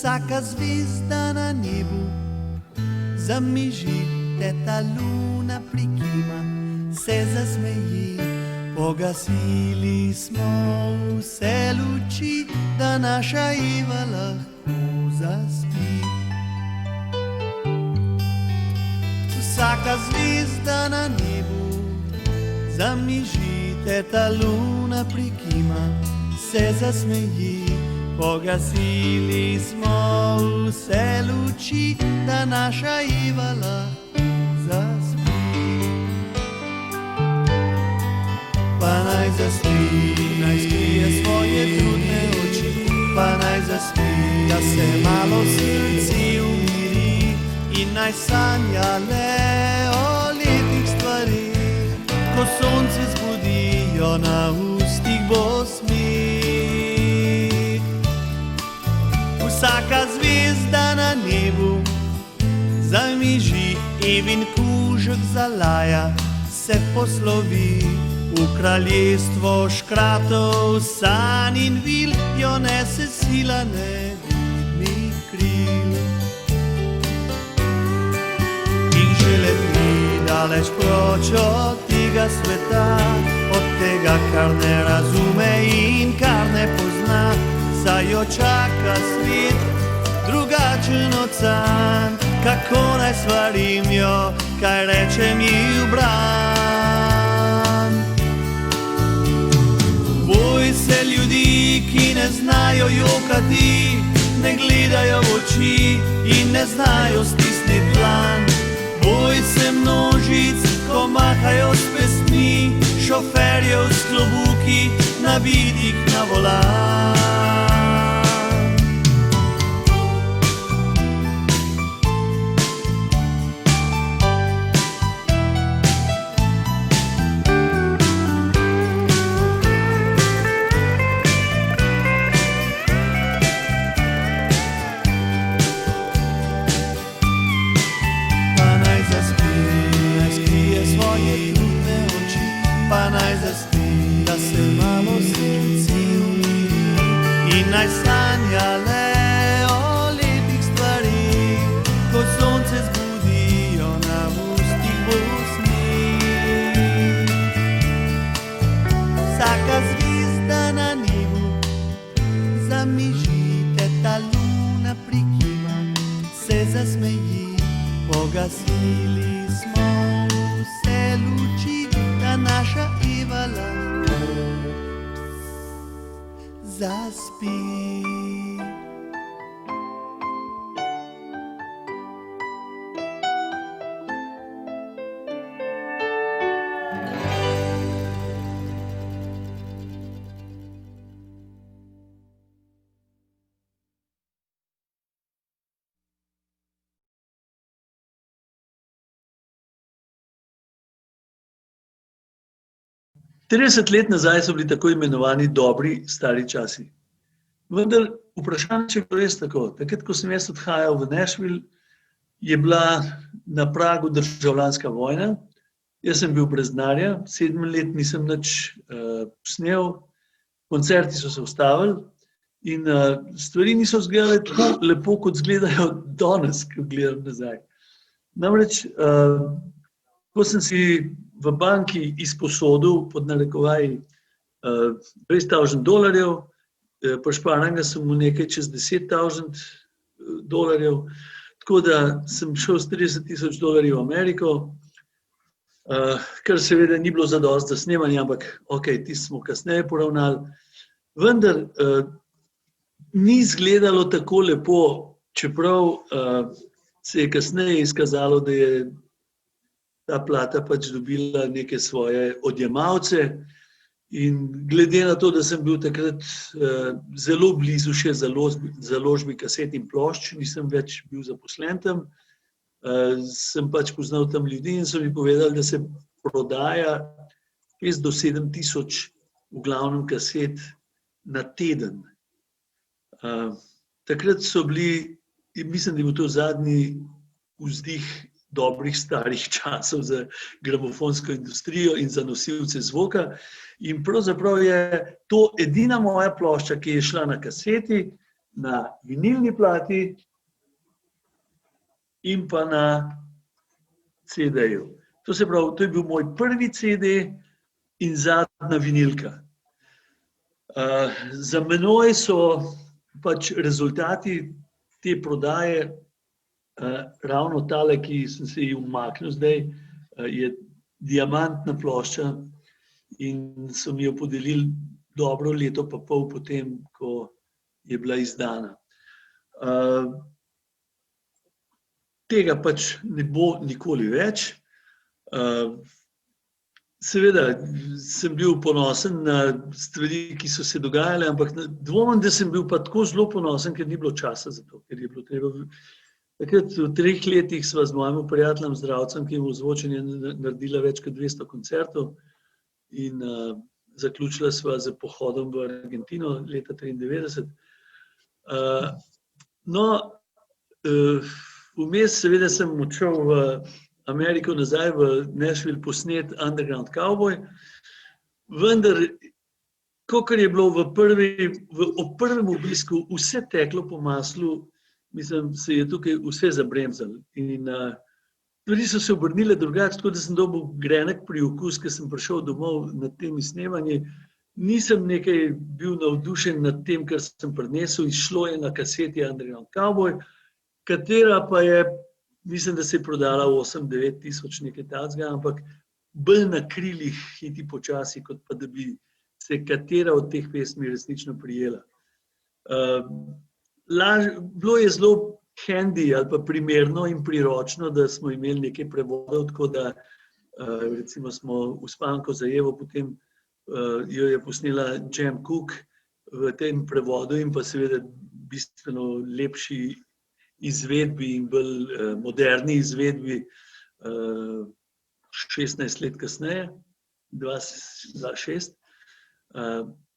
Vsaka zvezda na nebu zamiži, ta luna prikima, se zasmeji. Pogasili smo vse luči, da naša Iva lahko zaspi. Vsaka zvezda na nebu zamiži, ta luna prikima, se zasmeji. Pogasili smo vse luči, da naša Iva lahko zaspi. Pa naj zaspi, naj skrije svoje trudne oči, pa naj zaspi, da se malo srce umiri in naj sanja le o lepih stvarih, ko sonce zbudijo na ustih bo smeh. Vsaka zvezda na nebu zamiži, Evin kužek zalaja, se poslovi. V kraljestvo škratov, sanj in vil jo nese sila nevidnih kril. In že leti daleč proč od tega sveta, od tega, kar ne razume in kar ne pozna, saj jo čaka svet drugačen od sanj. Kako naj svarim jo, kaj rečem ji v bran? Boj se ljudi, ki ne znajo jokati, ne gledajo v oči in ne znajo stisniti dlan. Boj se množic, ko mahajo s pestmi, šoferjev s klobuki, nabitih na volan. Pa naj zaspi, da se malo srce umiri in naj sanja le o lepih stvarih, ko sonce zbudijo na ustih bo smeh. Vsaka zvezda na nebu zamiži, ta luna prikima, se zasmeji. Pogasili smo vse luči, da naša Iva lahko zaspi. Trideset let nazaj so bili tako imenovani dobri stari časi. Vendar vprašanje, če je bilo res tako. Takrat, ko sem jaz odhajal v Nashville, je bila na pragu državljanska vojna. Jaz sem bil brez denarja, 7 let nisem nič snel, koncerti so se ustavili in stvari niso izgledale tako lepo, kot izgledajo danes, ko gledam nazaj. Namreč, ko sem si v banki izposodil pod narekovaji $20,000, prišparanega sem mu nekaj čez $10,000, tako da sem šel s $30,000 v Ameriko, kar seveda ni bilo zadosti za snemanje, ampak okej, tisto smo kasneje poravnali. Vendar ni izgledalo tako lepo, čeprav se je kasneje izkazalo, da je ta plata pač dobila neke svoje odjemalce in glede na to, da sem bil takrat zelo blizu še založbi kaset in plošč, nisem več bil zaposlen tam, sem pač poznal tam ljudi in so mi povedali, da se prodaja 5 do 7 tisoč v glavnem kaset na teden. Takrat so bili, mislim, da je bil to zadnji vzdih dobrih starih časov za gramofonsko industrijo in za nosilce zvoka. In pravzaprav je to edina moja plošča, ki je šla na kaseti, na vinilni plati in pa na CD-ju. To se pravi, to je bil moj prvi CD in zadnja vinilka. Za menoj so pač rezultati te prodaje ravno tale, ki sem se ji umaknil zdaj, je diamantna plošča in so mi jo podelili dobro leto pa pol potem, ko je bila izdana. Tega pač ne bo nikoli več. Seveda sem bil ponosen na stvari, ki so se dogajale, ampak dvomim, da sem bil pa tako zelo ponosen, ker ni bilo časa za to, ker je bilo treba. Takrat v 3 letih sva z mojim prijateljem Zdravcem, ki je v ozvočenju naredila več kot 200 koncertov in zaključila sva z pohodom v Argentino leta 1993. Vmes seveda sem odšel v Ameriko nazaj, v Nashville posnet Underground Cowboy, vendar, kakor je bilo ob prvem obisku vse teklo po maslu, mislim, se je tukaj vse zabremzalo in stvari so se obrnile drugače, tako da sem dobil grenek priokus, ker sem prišel domov nad temi snemanji. Nisem nekaj bil navdušen nad tem, kar sem prinesel, izšlo je na kaseti Underground Cowboy, katera pa je, mislim, da se je prodala 8-9 tisoč nekaj takega, ampak bolj na krilih hiti počasi, kot pa da bi se katera od teh pesmi resnično prijela. Bilo je zelo handy ali pa primerno in priročno, da smo imeli nekaj prevodov, tako da recimo smo Uspanko za Evo, potem jo je posnela Jam Cook v tem prevodu in pa seveda bistveno lepši izvedbi in bolj moderni izvedbi 16 let kasneje, 2006.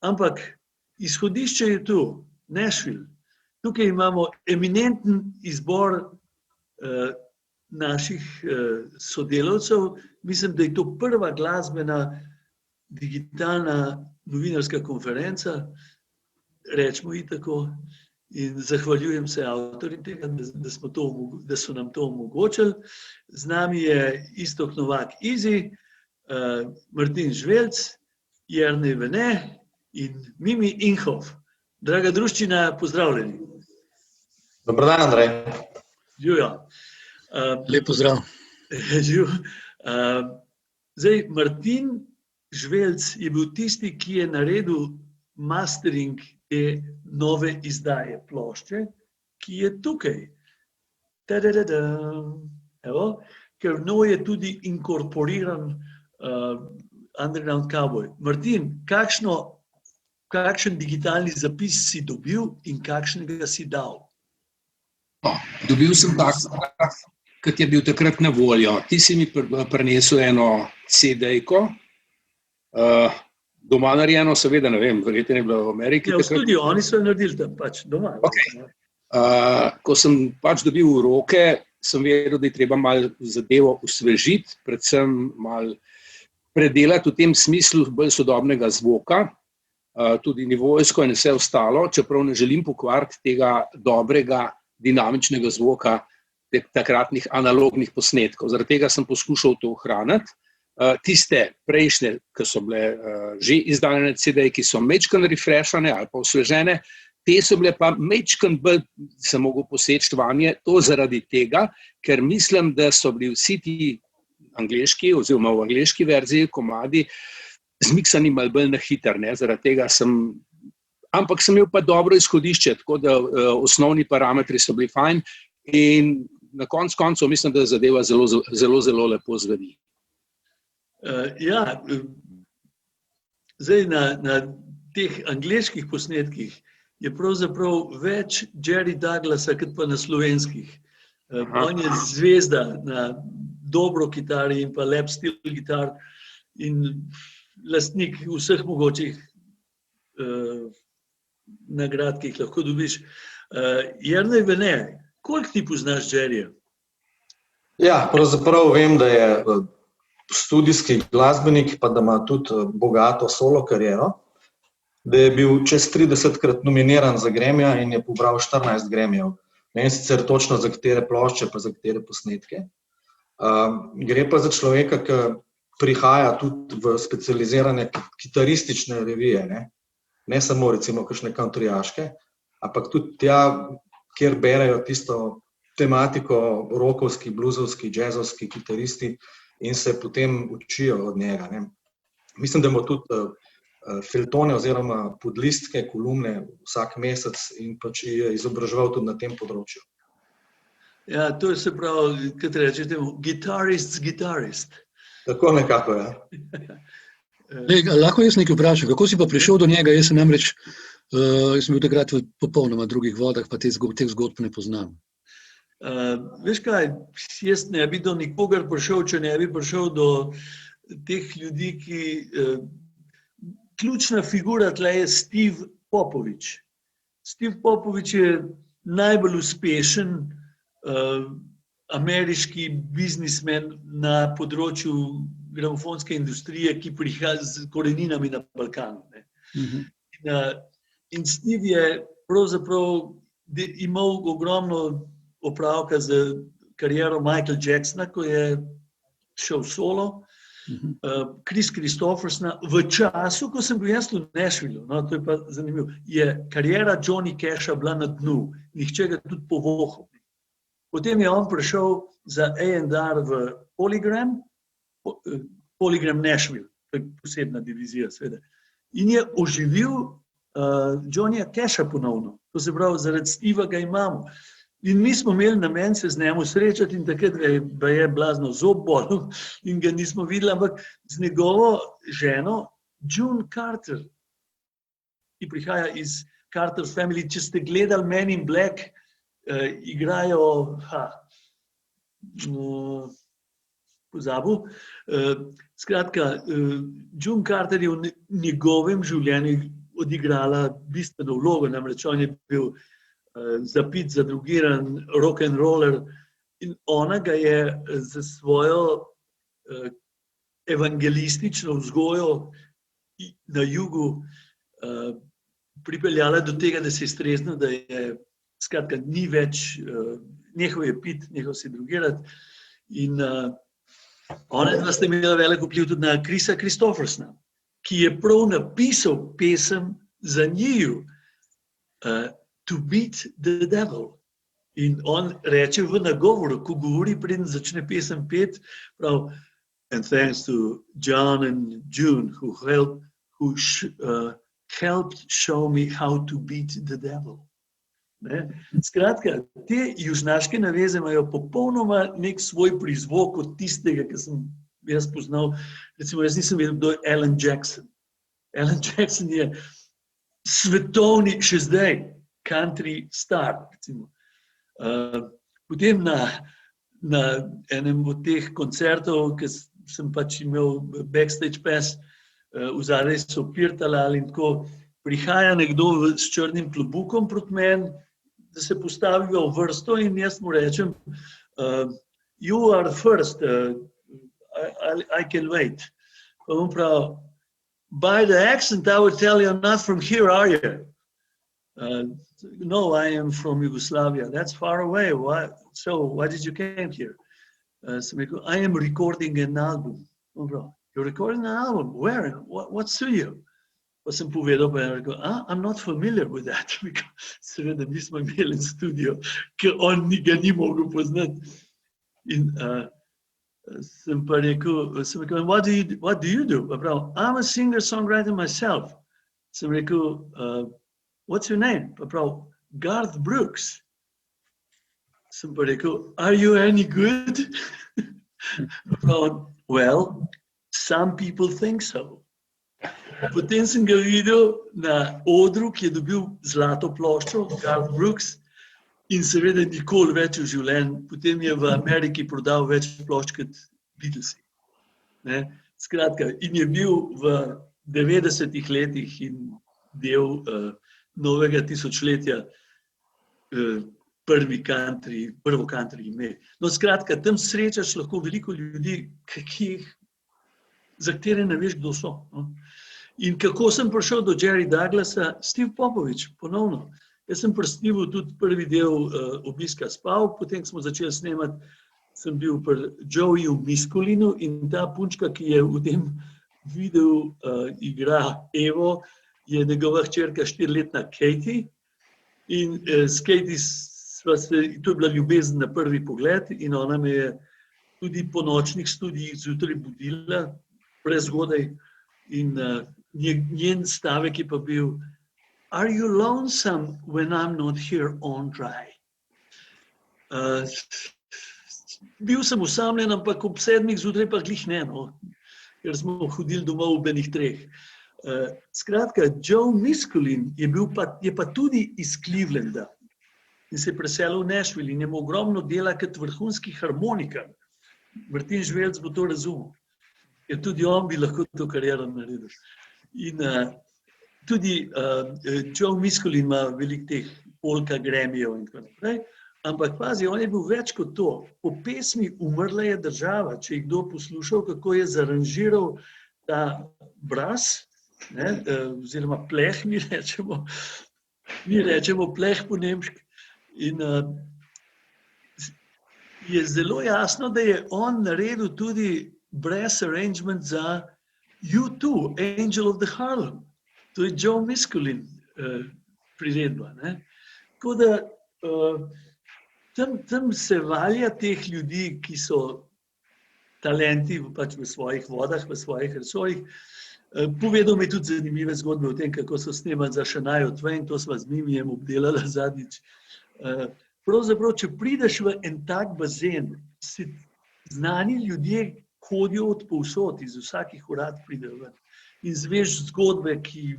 Ampak izhodišče je tu, Nashville. Tukaj imamo eminenten izbor naših sodelavcev. Mislim, da je to prva glasbena digitalna novinarska konferenca, rečemo ji tako, in zahvaljujem se avtorjem tega, da so nam to omogočili. Z nami je Iztok Novak Easy, Martin Žvelc, Jernej Vene in Mimi Inhof. Draga druščina, pozdravljeni. Dobar dan, Andrej. Živjo. Lep pozdrav. Živ. Zdaj, Martin Žvelc je bil tisti, ki je naredil mastering te nove izdaje plošče, ki je tukaj. Evo, ker v njo je tudi inkorporiran Underground Cowboy. Martin, kakšen digitalni zapis si dobil in kakšnega si dal? Dobil sem tak, kot je bil takrat na voljo. Ti si mi prinesel eno CD-jko, doma narejeno, seveda, ne vem, verjetno je bilo v Ameriki. Ja, v studiu, oni so jo naredili tam, pač doma. Okay. Ko sem pač dobil v roke, sem vedel, da je treba malo zadevo osvežiti, predvsem malo predelati v tem smislu bolj sodobnega zvoka, tudi nivojsko in vse ostalo, čeprav ne želim pokvariti tega dobrega dinamičnega zvoka takratnih analognih posnetkov. Zaradi tega sem poskušal to ohraniti. Tiste prejšnje, ki so bile že izdane na CD, ki so majčkeno refreshane ali pa osvežene, te so bile pa majčkeno bolj, sem mogel poseči vanje, to zaradi tega, ker mislim, da so bili vsi ti angleški oziroma v angleški verziji komadi zmiksani malo bolj na hiter, ne, zaradi tega ampak sem imel pa dobro izhodišče, tako da osnovni parametri so bili fajn in na koncu mislim, da zadeva zelo lepo zveni. Ja, zdaj na teh angleških posnetkih je pravzaprav več Jerry Douglasa, kot pa na slovenskih. On je zvezda na dobro kitari in pa lap steel gitar in lastnik vseh mogočih nagrad, ki jih lahko dobiš. Jernej Vene, koliko ti poznaš Jerryja? Ja, pravzaprav vem, da je studijski glasbenik, pa da ima tudi bogato solo kariero. da je bil čez 30krat nominiran za Gramija in je pobral 14 Gramijev. Ne vem sicer točno za katere plošče, pa za katere posnetke. Gre pa za človeka, ki prihaja tudi v specializirane kitaristične revije, ne samo recimo kakšne countryjaške, ampak tudi tja, kjer berejo tisto tematiko rockovski, bluesovski, jazzovski kitaristi in se potem učijo od njega. Ne. Mislim, da ima tudi feljtone oziroma podlistke, kolumne vsak mesec in pač je izobraževal tudi na tem področju. Ja, to je se pravi, kot rečete, gitarist. Tako nekako, ja. Lahko jaz nekaj vprašam, kako si pa prišel do njega? Jaz sem bil takrat v popolnoma drugih vodah, pa teh zgodb ne poznam. Veš kaj, jaz ne bi do nikogar prišel, če ne bi prišel do teh ljudi, ki ključna figura tle je Steve Popovič. Steve Popovič je najbolj uspešen ameriški biznismen na področju gramofonske industrije, ki prihaja z koreninami na Balkanu. In Steve je pravzaprav imel ogromno opravka z kariero Michaela Jacksona, ko je šel solo, Kris Kristoffersona, v času, ko sem bil jaz v Nashvillu, no, to je pa zanimivo, je kariera Johnny Casha bila na dnu, nihče ga tudi povohal. Potem je on prišel za A&R v Polygram Nashville, to je posebna divizija, seveda, in je oživil Johnnyja Casha ponovno, to se pravi, zaradi Steva ga imamo. In mi smo imeli namen se z njemu srečati in takrat ga je blazno zob bolel in ga nismo videli, ampak z njegovo ženo, June Carter, ki prihaja iz Carter Family, če ste gledali Men in Black, igrajo, pozabil, skratka, June Carter je v njegovem življenju odigrala bistveno vlogo, namreč on je bil zapit, zadrugiran, rock'n'roller in ona ga je za svojo evangelistično vzgojo na jugu pripeljala do tega, da se je streznil, da je, skratka, ni več, nehal je pit, nehal se drugirati in ona dva sta imela velik vpliv tudi na Krisa Kristoffersona, ki je prav napisal pesem za njiju, To Beat the Devil. In on reče v nagovoru, ko govori, preden začne pesem pet, prav, and thanks to John and June, who helped show me how to beat the devil. Ne? Skratka, te južnaške naveze imajo popolnoma nek svoj prizvok od tistega, ki sem jaz poznal. Recimo, jaz nisem vedel, kdo je Alan Jackson. Alan Jackson je svetovni, še zdaj, country star. Recimo. Potem na enem od teh koncertov, ki sem pač imel backstage pass, vzadaj so pirtalali in tako, prihaja nekdo s črnim klobukom proti meni, da se postavijo v vrsto in jaz mu rečem, you are first, I can wait. Pa on pravi, by the accent I would tell you, not from here, are you? No, I am from Yugoslavia. That's far away. So why did you come here? I am recording an album. Oh, bro, you're recording an album? Where? What studio? Pa sem povedal, pa je rekel, I'm not familiar with that. Seveda nismo imeli studio, ker on ga ni mogel poznati. In sem pa rekel, what do you do? Pa prav, I'm a singer-songwriter myself. Sem rekel, what's your name? Pa prav, Garth Brooks. Sem pa rekel, are you any good? Pa prav, well, some people think so. Potem sem ga videl na odru, ki je dobil zlato ploščo, Garth Brooks, in seveda nikoli več v življenju. Potem je v Ameriki prodal več plošč kot Beatlesi. Skratka, in je bil v 90-ih letih in del novega tisočletja prvo country ime. No, skratka, tam srečaš lahko veliko ljudi, za katere ne veš, kdo so. No? In kako sem prišel do Jerry Douglasa? Steve Popovich, ponovno. Jaz sem pri Steveu tudi prvi del obiska spal, potem smo začeli snemati, sem bil pri Joeyju Miskulinu in ta punčka, ki je v tem videu igra Evo, je njegova hčerka 4-letna Katie in s Katie to je bila ljubezen na prvi pogled in ona me je tudi po nočnih studijih zjutraj budila, prezgodaj in njen stavek je pa bil: Are you lonesome when I'm not here on dry? Bil sem usamljen, ampak ob 7 zjutraj pa glih ne, no, ker smo hodili domov ob enih 3. Skratka, Joe Miskulin je pa tudi iz Clevelanda in se je preselil v Nashville in je imel ogromno dela kot vrhunski harmonikar. Martin Žvelc bo to razumel, ker tudi on bi lahko to kariero naredil. In tudi Joe Miskulin ima veliko teh polka Grammyjev in tako naprej, ampak pazi, on je bil več kot to. Po pesmi Umrla je država, če je kdo poslušal, kako je zaranžiral ta bras, ne, oziroma pleh, mi rečemo pleh po nemški. In je zelo jasno, da je on naredil tudi brass arrangement za U2, Angel of the Harlem. To je Joe Miskulin priredba. Tako da tam se valja teh ljudi, ki so talenti pač v svojih vodah, v svojih resorjih. Povedal mi tudi zanimive zgodbe o tem, kako so snemali za Shania Twain, to sva z Mimijem obdelala zadnjič. Pravzaprav, če prideš v en tak bazen, si znani ljudje hodijo od povsod, iz vsakih urad pridejo ven. In zveš zgodbe, ki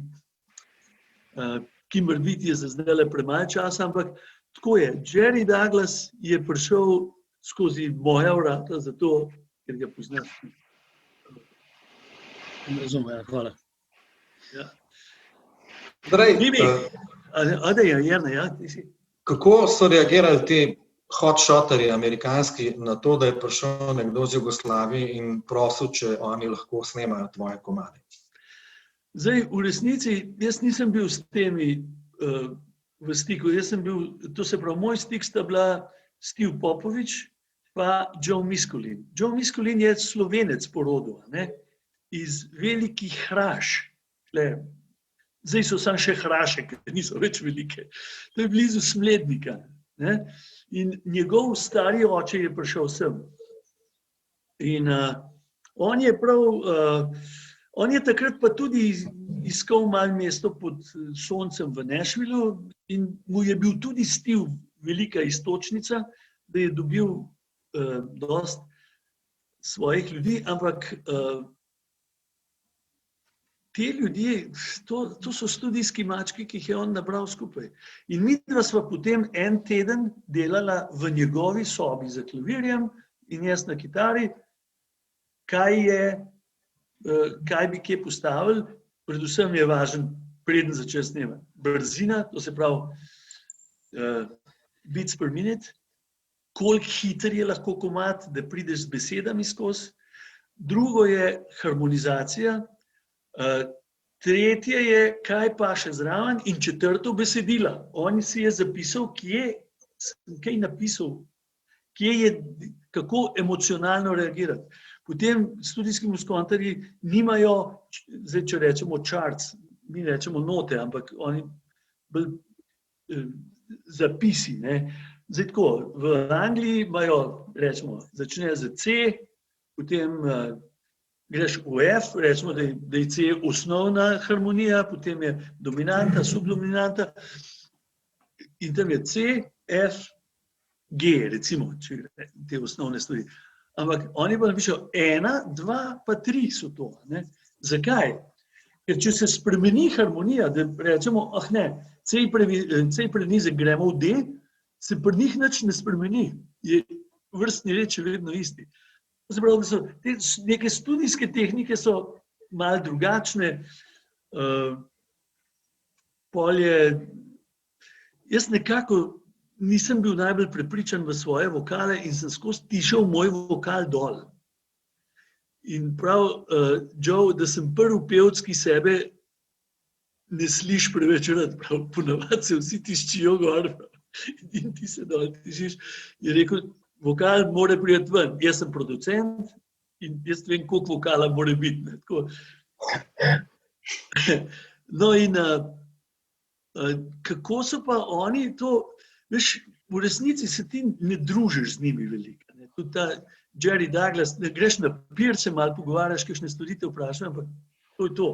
morebiti je za zdajle premalo časa, ampak tako je. Jerry Douglas je prišel skozi moja vrata zato, ker ga poznaš. Razumem, hvala. Ja. Mimi, kako so reagirali ti hotshoterji amerikanski na to, da je prišel nekdo z Jugoslavije in prosil, če oni lahko snemajo tvoje komade? Zdaj, v resnici, jaz nisem bil s temi v stiku. To se pravi, moj stik sta bila Steve Popovich pa Joe Miskulin. Joe Miskulin je Slovenec po rodu, ne? Iz Velikih Hraš. Zdaj so samo še Hraše, ker niso več velike. To je blizu Smlednika. Ne? In njegov stari oče je prišel sem. In on je takrat pa tudi iskal malo mesto pod soncem v Nashvillu in mu je bil tudi Steve velika iztočnica, da je dobil dosti svojih ljudi, ampak te ljudje, to so studijski mački, ki jih je on nabral skupaj. In midva sva potem en teden delala v njegovi sobi za klavirjem in jaz na kitari, kaj bi kje postavili, predvsem je važen, preden začel snemati. Brzina, to se pravi beats per minute, koliko hiter je lahko komad, da prideš z besedami skozi. Drugo je harmonizacija, tretje je, kaj paše zraven, in četrto besedila. On si je zapisal, kaj napisal, kako emocionalno reagirati. Potem studijski muskontarji nimajo, zdaj če rečemo charts, mi rečemo note, ampak oni bolj zapisi. Ne? Zdaj tako, v Angliji imajo, rečemo, začnejo z C, potem greš v F, rečemo, da je C osnovna harmonija, potem je dominanta, subdominanta in tam je C, F, G, recimo, če te osnovne stvari. Ampak oni pa napišejo 1, 2, pa 3 so to. Ne? Zakaj? Ker če se spremeni harmonija, da rečemo, C prenizek gremo v D, se pri njih nič ne spremeni. Je vrstni red še vedno isti. Zapravo, da so te neke studijske tehnike so malo drugačne. Jaz nekako nisem bil najbolj prepričan v svoje vokale in sem skozi tišal moj vokal dol. In prav, Joe, da sem prvi pevc, ki sebe ne sliši preveč rad, prav, ponavadi se vsi tiščijo gor in ti se dol tišiš. Je rekel, vokal mora priti ven. Jaz sem producent in jaz vem, koliko vokala mora biti. Ne, tako. No in kako so pa oni to, veš, v resnici se ti ne družiš z njimi veliko. Ne. Tudi ta Jerry Douglas, ne greš na pier, se malo pogovarjaš, kakšne storitev vprašaš, ampak to je to.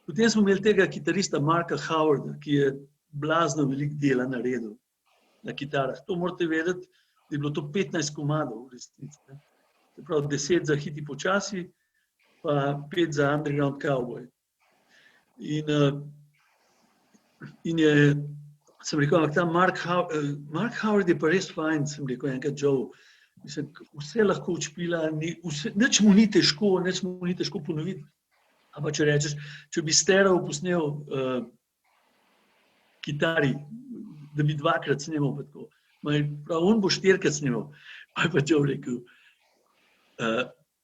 Potem smo imeli tega kitarista Marka Howarda, ki je blazno veliko dela naredil na kitarah. To morate vedeti, da je bilo to 15 komadov v resnici. Ne. Se pravi, 10 za Hiti počasi, pa 5 za Underground Cowboy. In je, sem rekel, ampak ta Mark Howard je pa res fajn, sem rekel, enkrat Joe, mislim, vse lahko odšpila, nič mu ni težko ponoviti. Ampak če rečeš, če bi stereo posnel kitari, da bi 2-krat snemal, pa tako, prav, on bo 4-krat snemal, pa je pa Joe rekel,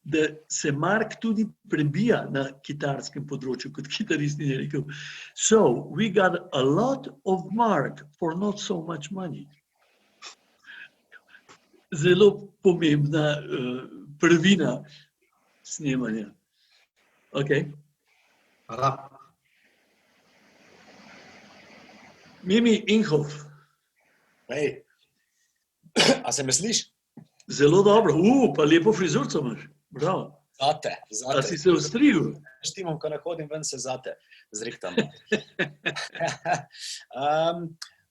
da se Mark tudi prebija na kitarskem področju kot kitarist in je rekel, so we got a lot of Mark for not so much money. Zelo pomembna prvina snemanja. Ok. Hvala. Mimi Inghoff. Hej, a se me sliš? Zelo dobro. Pa lepo frizurco imaš. Bravo. Zate. A si se ostrigel? Štimam, ko nahodim ven, se zate zrihtam.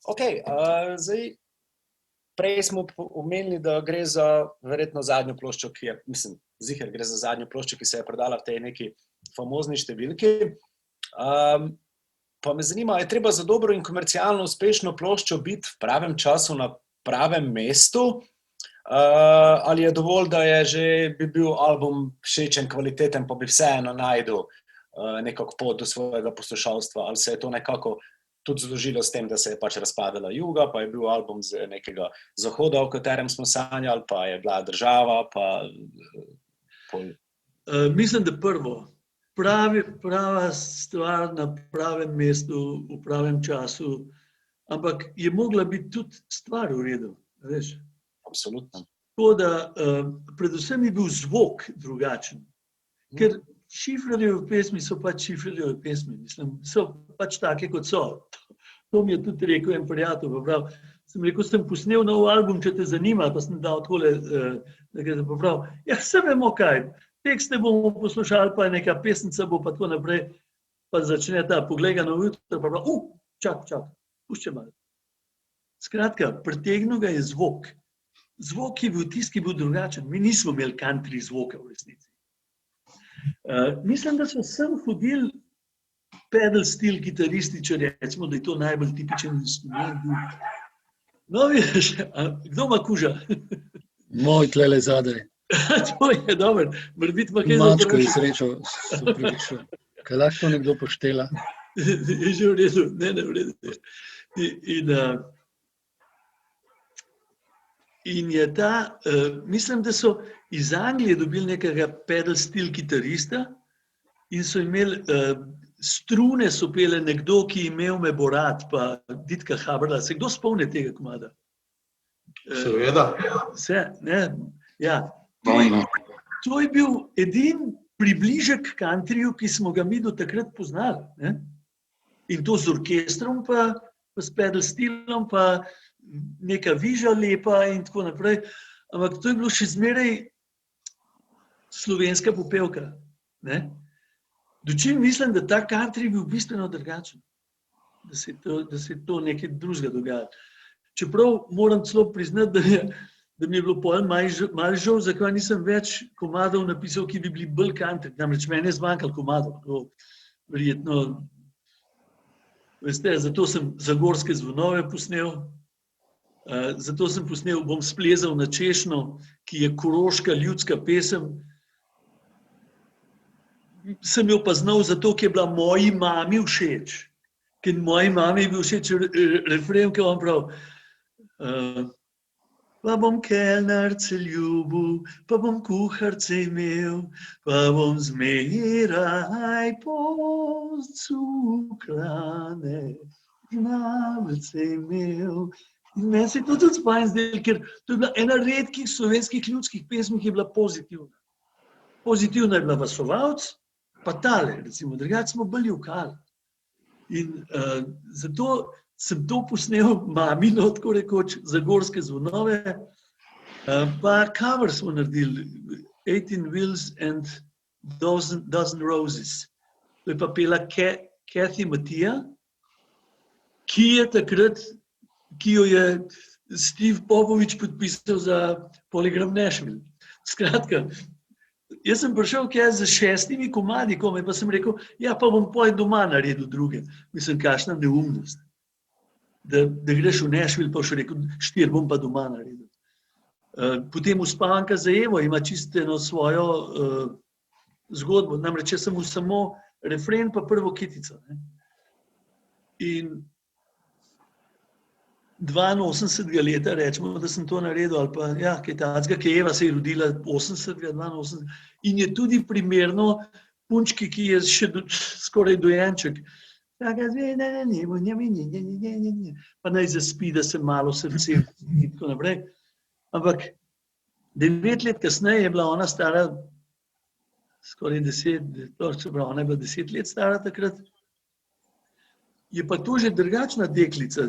Ok, zdaj, prej smo omenili, da gre za verjetno zadnjo ploščo, ki je, mislim, ziher gre za zadnjo ploščo, ki se je prodala v tej neki famozni številki. Pa me zanima, je treba za dobro in komercialno uspešno ploščo biti v pravem času na pravem mestu, ali je dovolj, da je že bi bil album všečen, kvaliteten, pa bi vseeno najdel nekako pot do svojega poslušalstva, ali se je to nekako tudi zložilo s tem, da se je pač razpadala Juga, pa je bil album z nekega zahoda, o katerem smo sanjali, pa je bila država, pa... Mislim, da prvo, prava stvar na pravem mestu, v pravem času, ampak je mogla biti tudi stvar v redu, veš? Absolutno. Tako da, predvsem je bil zvok drugačen, ker šifrarjeve pesmi so pač šifrarjeve pesmi, mislim, so pač take, kot so. To mi je tudi rekel en prijatelj, pa prav, sem rekel, sem posnel nov album, če te zanima, pa sem dal takole, pa prav, ja, se vemo kaj, tekste bomo poslušali, pa neka pesnica bo pa tako naprej, pa začne ta, poglej ga na jutro, pa prav, čak, pušče malo. Skratka, pritegnil ga je zvok. Zvok je bil tisti, ki je bil drugačen. Mi nismo imeli country zvoka v resnici. Mislim, da so sem hodili pedal steel kitaristi, če recimo, da je to najbolj tipičen instrument. No, vidiš, kdo ima kuža? Moj tlele zadaj. To je dobro. Mačko je srečo, so prišel. Kaj lahko nekdo poštela? Je že v redu, ne v redu. In je ta, mislim, da so iz Anglije dobili nekega pedal steel kitarista in so imeli, strune so pele nekdo, ki je imel me Borat, pa Ditka Haberla. Se kdo spomne tega komada? Seveda. Vse, ne? Ja. To je bil edini približek countryju, ki smo ga mi do takrat poznali. Ne? In to z orkestrom, pa s pedal steelom, pa neka viža lepa in tako naprej, ampak to je bilo še zmeraj slovenska popevka. Ne? Dočim mislim, da ta country je bil bistveno drugačen, da se to nekaj drugega dogaja. Čeprav moram celo priznati, da mi je bilo pol malo žal, zakaj nisem več komadov napisal, ki bi bili bolj country. Namreč meni je zmanjkalo komadov. Verjetno, veste, zato sem Zagorske zvonove posnel, zato sem posnel Bom splezal na češnjo, ki je koroška ljudska pesem. Sem jo pa znal zato, ker je bila moji mami všeč. Ker moji mami je bil všeč refren, ki vam prav. Pa bom kelnerce ljubil, pa bom kuharce imel, pa bom zmeraj pocukrane znavce imel. In meni se je to tudi fajn zdelo, ker to je bila ena redkih slovenskih ljudskih pesmi, ki je bila pozitivna. Pozitivna je bila Vasovalc, pa tale, recimo, drugače smo bolj jokali. In zato sem to posnel mamino, tako rekoč, Zagorske zvonove, pa cover smo naredili, 18 Wheels and Dozen Roses. To je pa pela Kathy Matija, ki je takrat, ki jo je Steve Popovič podpisal za Polygram Nashville. Skratka, jaz sem prišel z 6 komadi, pa sem rekel, ja, pa bom poj doma naredil druge. Mislim, kakšna neumnost. Da greš v Nashville, pa še rekel, 4 bom pa doma naredil. Potem Uspavanka za Evo ima čisto eno svojo zgodbo. Namreč, jaz sem samo refren, pa prvo kitico. Ne? In 82. leta, rečemo, da sem to naredil, ali pa, ja, kaj tacga, ki Eva se je rodila 80. 82. In je tudi primerno punčki, ki je še skoraj dojenček. Pa naj zaspi, da se malo srce in tako naprej. Ampak 9 let kasneje je bila ona stara skoraj 10, čeprav ona je bila 10 let stara takrat. Je pa to že drugačna deklica.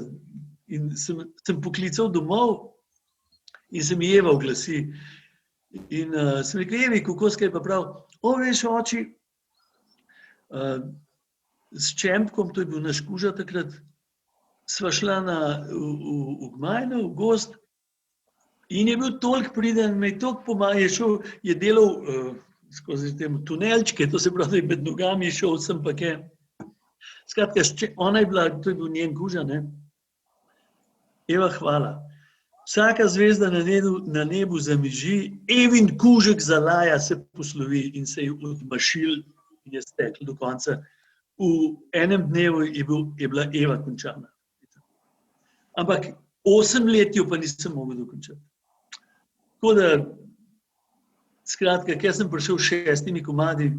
In sem poklical domov in se mi Eva oglasi. In sem rekel, Evi, kako skaj pa prav? Veš, oči, s Čempkom, to je bil naš kuža takrat, sva šla v Gmajno, v gost, in je bil toliko priden, me je toliko pomagal, je delal skozi tunelčke, to se pravi, da je med nogami šel sem pa kaj. Skratka, ona je bila, to je bil njen kuža, ne? Eva, hvala. Vsaka zvezda na nebu zamiži, Evin kužek zalaja, se poslovi in se je odmašil in je stekl do konca. V enem dnevu je bila Eva končana. Ampak 8 let jo pa nisem mogel dokončati. Tako da, skratka, ker sem prišel 6 komadi,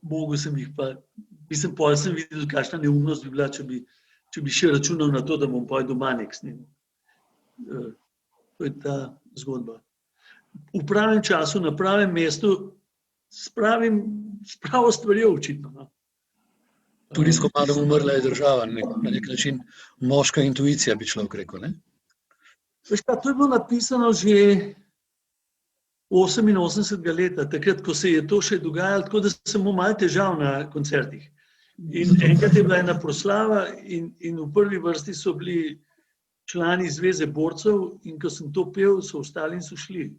mogel sem jih pa, mislim, pol sem videl, kakšna neumnost bi bila, če bi še računal na to, da bom pol doma nek snimal. To je ta zgodba. V pravem času, na pravem mestu, s pravo stvarjo očitno. No. Tudi s komadom Umrla je država, na nek način moška intuicija, bi človek rekel, ne? Veš pa, to je bilo napisano že 88. leta, takrat, ko se je to še dogajalo, tako da sem imel malo težav na koncertih. In enkrat je bila ena proslava in v prvi vrsti so bili člani Zveze borcev in ko sem to pel, so ostali in so šli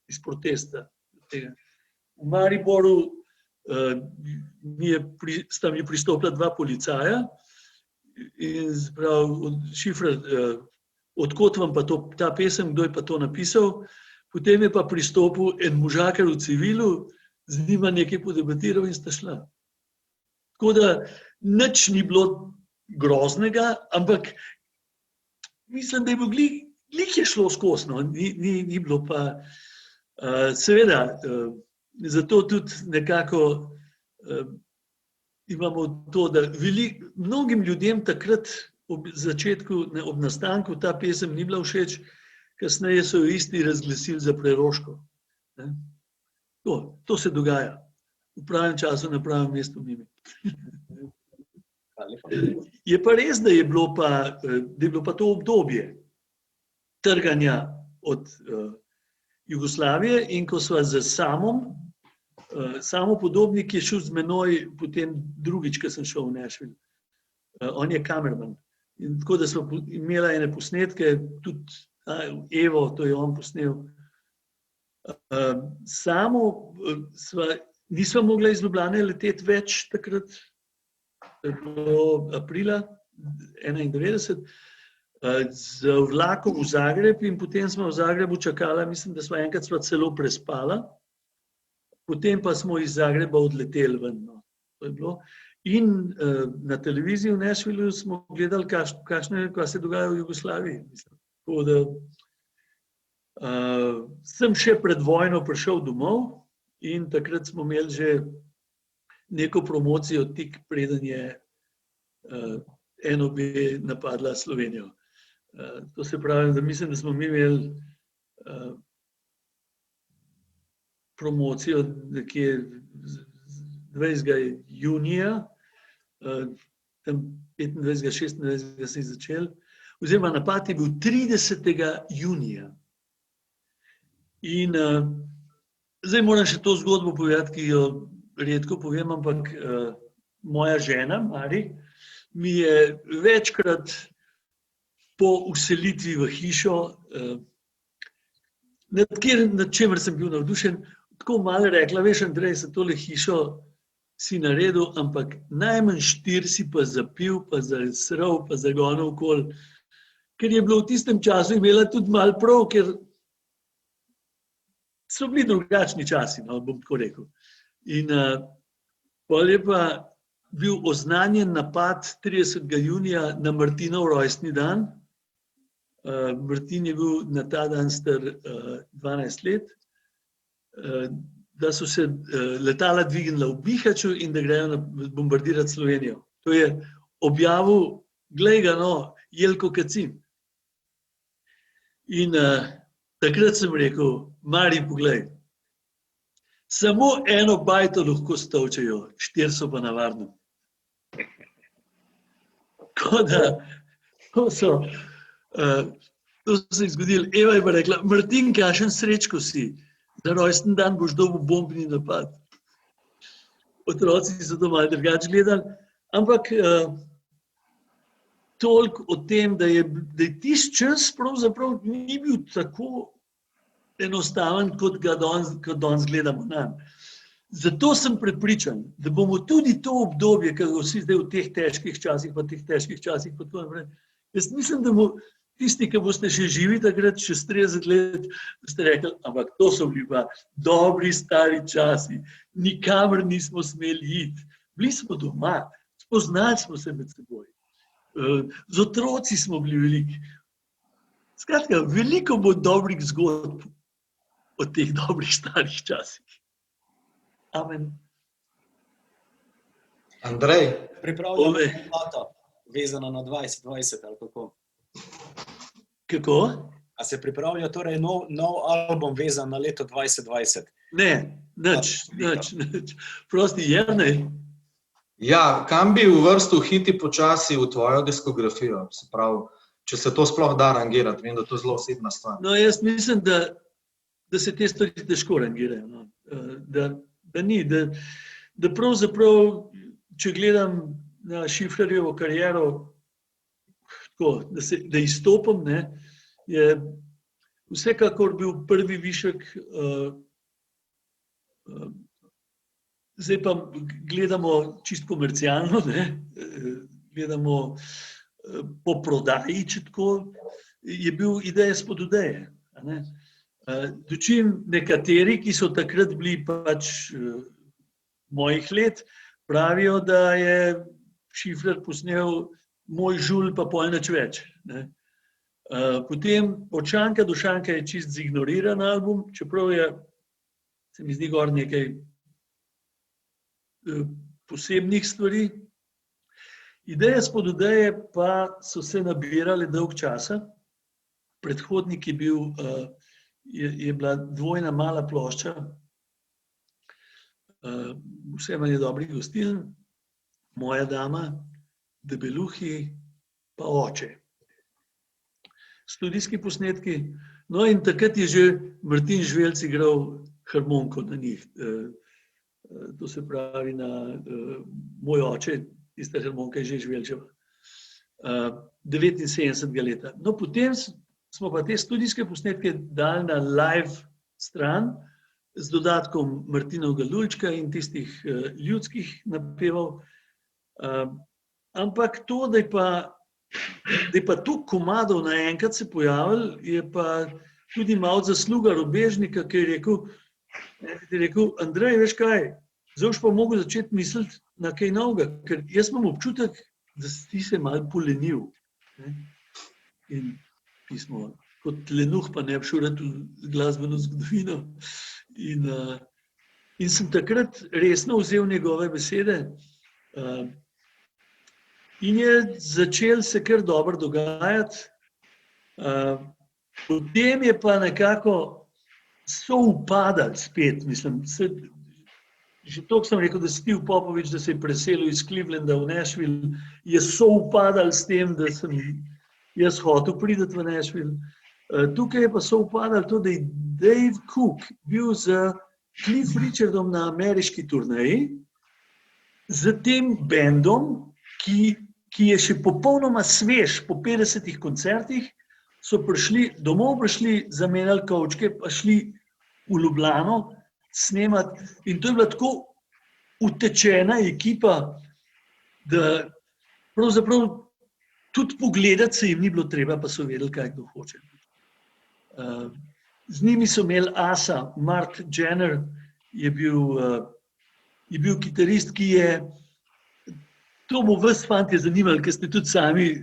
iz protesta. V Mariboru sta mi pristopila 2 policaja in šifra, odkot vam pa ta pesem, kdo je pa to napisal. Potem je pa pristopil en možakar v civilu, z njima nekaj podebatiral in sta šla. Tako da nič ni bilo groznega, ampak mislim, da je bilo glih je šlo skozi, no. Ni bilo pa, seveda, zato tudi nekako imamo to, da mnogim ljudem takrat ob začetku, ob nastanku ta pesem ni bila všeč, kasneje so jo isti razglasili za preroško. To se dogaja. V pravem času, na pravem mestu mimi. Je pa res, da je bilo pa to obdobje trganja od Jugoslavije in ko sva z Samo Podobnik je šel z menoj potem drugič, ko sem šel v Nashville. On je kamerman. In tako da sva imela ene posnetke, tudi Evo, to je on posnel. Samo nisva mogla iz Ljubljane leteti več takrat, to je bilo aprila 91, z vlakom v Zagreb in potem smo v Zagrebu čakala, mislim, da sva enkrat celo prespala, potem pa smo iz Zagreba odleteli ven. No. To je bilo. In na televiziji v Nashvilleu smo gledali, kaj se dogaja v Jugoslaviji. Mislim. Tako da, Sem še pred vojno prišel domov in takrat smo imeli že neko promocijo tik preden je NOB napadla Slovenijo. To se pravi, da mislim, da smo mi imeli promocijo nekje 20. junija, tam 25. 26. se je začel, oziroma napad je bil 30. junija. In zdaj moram še to zgodbo povedati, ki jo redko povem, ampak moja žena, Mari, mi je večkrat po vselitvi v hišo, nad čemer sem bil navdušen, tako malo rekla, veš, Andrej, za tole hišo si naredil, ampak najmanj 4 si pa zapil, pa zasral, pa zagonil okoli, ker je bilo v tistem času imela tudi malo prav, ker so bili drugačni časi, no, bom tako rekel. In potem je pa bil oznanjen napad 30. junija na Martinov rojstni dan. Martin je bil na ta dan star 12 let, da so se letala dvignila v Bihaću in da grejo bombardirati Slovenijo. To je objavil, glej ga, no, Jelko Kacin. In takrat sem rekel, Mari, poglej, samo eno bajto lahko stolčejo, 4 so pa na varnem. Tako da, to se je zgodilo. Eva je pa rekla, Martin, kakšen srečko si, za rojsten dan boš dobil bombni napad. Otroci so to malo drugače gledali, ampak toliko o tem, da je tisti čas pravzaprav ni bil tako enostaven, kot ga danes gledamo nanj. Zato sem prepričan, da bomo tudi to obdobje, ki ga vsi zdaj v teh težkih časih, pa tako naprej, jaz mislim, da bo tisti, ki boste še živi takrat, čez 30 let, boste rekli, ampak to so bili pa dobri stari časi, nikamor nismo smeli iti, bili smo doma, spoznali smo se med seboj, z otroci smo bili veliki. Skratka, veliko bo dobrih zgodb o teh dobrih starih časih. Amen. Andrej. Pripravljamo debata, vezana na 2020 ali kako? Kako? A se pripravlja torej nov album vezan na leto 2020? Ne, nič. Prosti, Jernej. Ja, kam bi uvrstil Hiti počasi v tvojo diskografijo? Se pravi, če se to sploh da rangirati, vem, da to je zelo osebna stvar. No, jaz mislim, da se te stvari težko rangirajo. No. Da ni, da pravzaprav, če gledam na Šifrerjevo kariero, tako, da izstopam, ne, je vsekakor bil prvi višek, zdaj pa gledamo čisto komercialno, ne, gledamo po prodaji, če tako, je bil ideja spod ideje. Dočim nekateri, ki so takrat bili pač mojih let, pravijo, da je Šifrer posnel Moj žulj pa pol nič več. Potem od šanka do šanka je čist zignoriran album, čeprav je, se mi zdi, gor nekaj posebnih stvari. Ideje spod ideje pa so se nabirale dolg časa. Predhodnik je bila dvojna mala plošča, vse manj dobrih gostiln, Moja dama, Debeluhi pa Oče. Studijski posnetki, no in takrat je že Martin Žvelc igral harmoniko na njih. To se pravi na Moj oče, tista harmonika je že Žvelčeva. 79. leta. No, potem smo pa te studijske posnetke dali na live stran z dodatkom Martinovega lulčka in tistih ljudskih napevov. Ampak to, da je pa to komadov naenkrat se pojavil, je pa tudi malo zasluga Robežnika, ki je rekel, Andrej, veš kaj, zdaj boš pa mogel začeti misliti na kaj novega, ker jaz imam občutek, da si se malo polenil. In pismo. kot lenuh, pa ne bi šel rad v glasbeno zgodovino. In sem takrat resno vzel njegove besede in je začel se kar dobro dogajati. Potem je pa nekako soupadal spet, mislim, že toliko sem rekel, da Steve Popovič, da se je preselil iz Clevelanda v Nashville, je soupadal s tem, da sem jaz hotel priti v Nashville. Tukaj je pa soupadal to, da je Dave Cook bil z Cliff Richardom na ameriški turneji, z tem bendom, ki je še popolnoma svež po 50 koncertih, so domov prišli, zamenjali kovčke, pa šli v Ljubljano snemati. In to je bila tako utečena ekipa, da pravzaprav tudi pogledati se jim ni bilo treba, pa so vedeli, kaj kdo hoče. Z njimi so imeli asa, Mark Jenner je bil kitarist, ki je, to bo vas fantje zanimalo, ker ste tudi sami,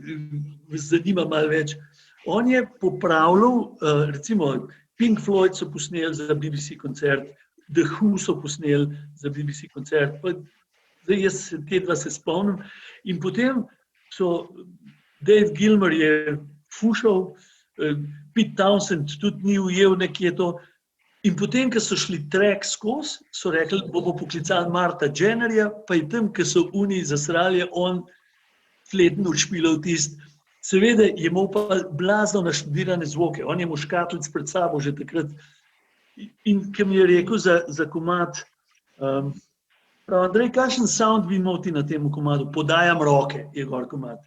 vas zanima malo več. On je popravljal, recimo Pink Floyd so posneli za BBC koncert, The Who so posneli za BBC koncert, pa zdaj jaz te dva se spomnim. In potem so Dave Gilmour je fušal, Pete Townshend tudi ni ujel nekje to. In potem, ko so šli track skozi, so rekli, bomo poklicali Marta Jennerja, pa je tam, ko so oni zasrali, on fletno špilal tist. Seveda je imel pa blazno naštudirane zvoke, on je imel škatlic pred sabo že takrat. In ko mi je rekel za komad, Andrej, kakšen sound bi imel ti na tem komadu? Podajam roke, je gor komad.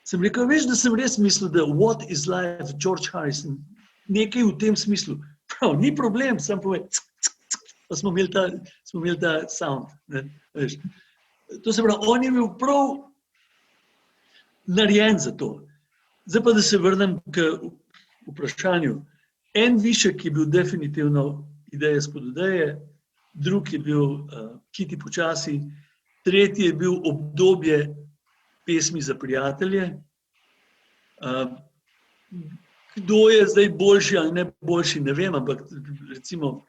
Sem rekel, veš, da sem res mislil, da What is Life, George Harrison, nekaj v tem smislu. Prav, ni problem, sam povej, pa smo imeli ta sound. Ne, veš. To se pravi, on je bil prav narejen za to. Zdaj pa, da se vrnem k vprašanju. En višek je bil definitivno Ideje spod odeje, drugi je bil Kiti počasi, tretji je bil Obdobje pesmi za prijatelje. Kdo je zdaj boljši ali ne boljši, ne vem, ampak recimo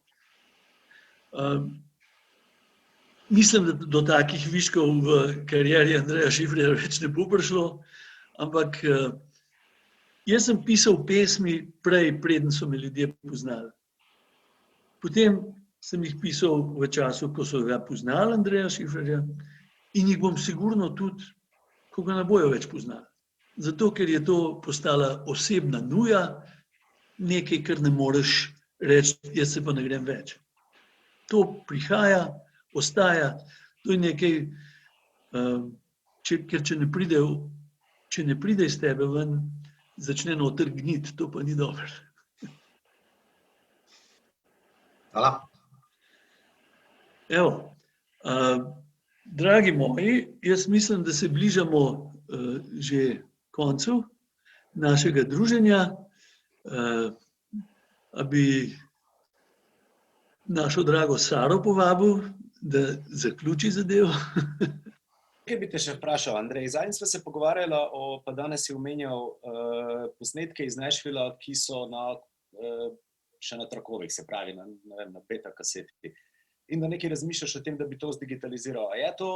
mislim, da do takih viškov v karieri Andreja Šifrerja več ne bo prišlo, ampak jaz sem pisal pesmi prej, preden so me ljudje poznali. Potem sem jih pisal v času, ko so ga poznali Andreja Šifrerja in jih bom sigurno tudi, ko ga ne bojo več poznali. Zato, ker je to postala osebna nuja, nekaj, kar ne moreš reči, jaz se pa ne grem več. To prihaja, ostaja, to je nekaj, ker če ne pride iz tebe ven, začne noter gniti, to pa ni dobro. Hvala. Evo, dragi moji, jaz mislim, da se bližamo že koncu našega druženja. A bi našo drago Saro povabil, da zaključi zadevo? Kaj bi te še vprašal, Andrej? Zadnjič sva se pogovarjala pa danes si omenjal posnetke iz Nashvilla, ki so še na trakovih, se pravi na beta kaseti. In da nekaj razmišljaš o tem, da bi to zdigitaliziral. A je to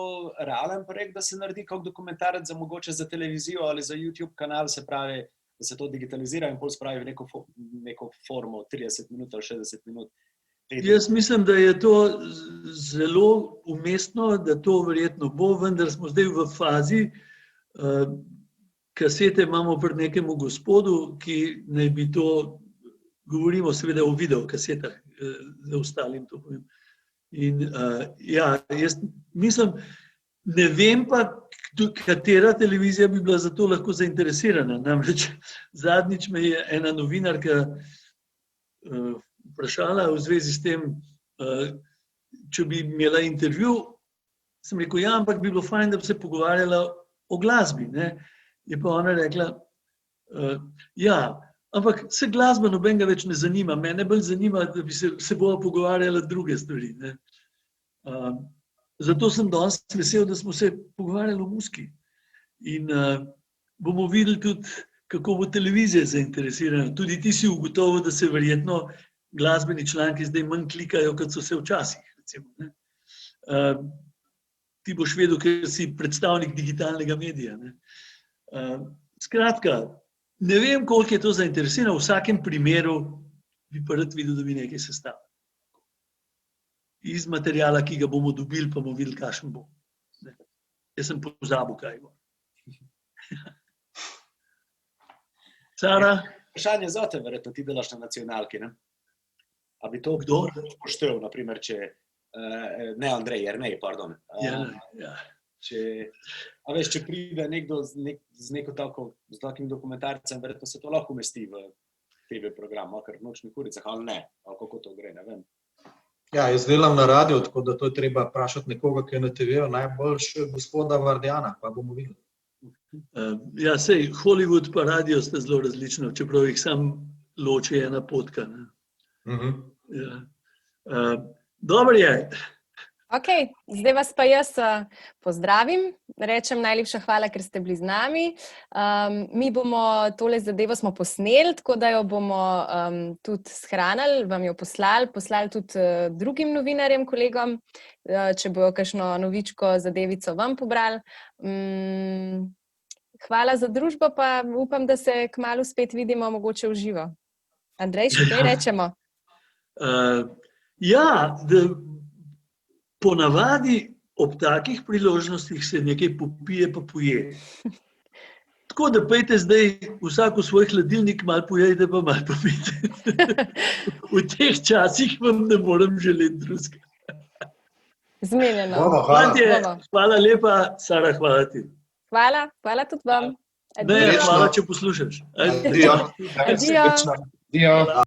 realen projekt, da se naredi kak dokumentarec za mogoče za televizijo ali za YouTube kanal, se pravi, da se to digitalizira in pol spravi v neko formo 30 minut ali 60 minut? Jaz mislim, da je to zelo umestno, da to verjetno bo, vendar smo zdaj v fazi, kasete imamo pri nekemu gospodu, ki naj bi to, govorimo seveda o videokasetah, za ostalim to povem. In ja, jaz mislim, ne vem pa, katera televizija bi bila za to lahko zainteresirana. Namreč zadnjič me je ena novinarka vprašala v zvezi s tem, če bi imela intervju, sem rekel, ja, ampak bi bilo fajn, da bi se pogovarjala o glasbi. Ne? Je pa ona rekla, ja, ampak se glasba nobenega več ne zanima, mene bolj zanima, da bi se bova pogovarjala druge stvari. Ne? Zato sem danes vesel, da smo se pogovarjali o muziki. In bomo videli tudi, kako bo televizija zainteresirana. Tudi ti si ugotovil, da se verjetno glasbeni članki zdaj manj klikajo, kot so se včasih. Recimo, ne. Ti boš vedel, ker si predstavnik digitalnega medija. Ne. Skratka, ne vem, koliko je to zainteresirano, v vsakem primeru bi pa rad videl, da bi nekaj sestavili. Iz materijala, ki ga bomo dobili, pa bomo videli, kakšen bo. Ne. Jaz sem pozabil, kaj bo. Sara? Vprašanje za te, verjetno ti delaš na nacionalki, ne? A bi to Kdo? upošteval, na primer, če, ne Andrej, Jernej, pardon. Ja. A veš, če pride nekdo z takim dokumentarcem, verjetno se to lahko umesti v TV program, ker v Nočnih uricah, ali ne, ali kako to gre, ne vem. Ja, jaz delam na radiju, tako da to je treba vprašati nekoga, ki je na TV-ju, najboljš gospoda Vardjana, pa bomo videli. Ja, sej, Hollywood pa radio sta zelo različna, čeprav jih sam loči ena potka. Ne. Ja. Dobro je. Ok, zdaj vas pa jaz pozdravim, rečem najlepša hvala, ker ste bili z nami. Mi bomo tole zadevo smo posneli, tako da jo bomo tudi shranili, vam jo poslali tudi drugim novinarjem, kolegom, če bojo kakšno novičko zadevico vam pobrali. Hvala za družbo, pa upam, da se kmalu spet vidimo, mogoče v živo. Andrej, še kaj rečemo? Ja, da ponavadi ob takih priložnostih se nekaj popije pa poje. Tako da pejte zdaj vsak v svoj hladilnik, malo pojejte pa malo popijte. V teh časih vam ne morem želeti drugega. Zmenjeno. Hvala lepa, Sara, hvala ti. Hvala tudi vam. Ne, hvala, če poslušaš. Adijo. Adijo.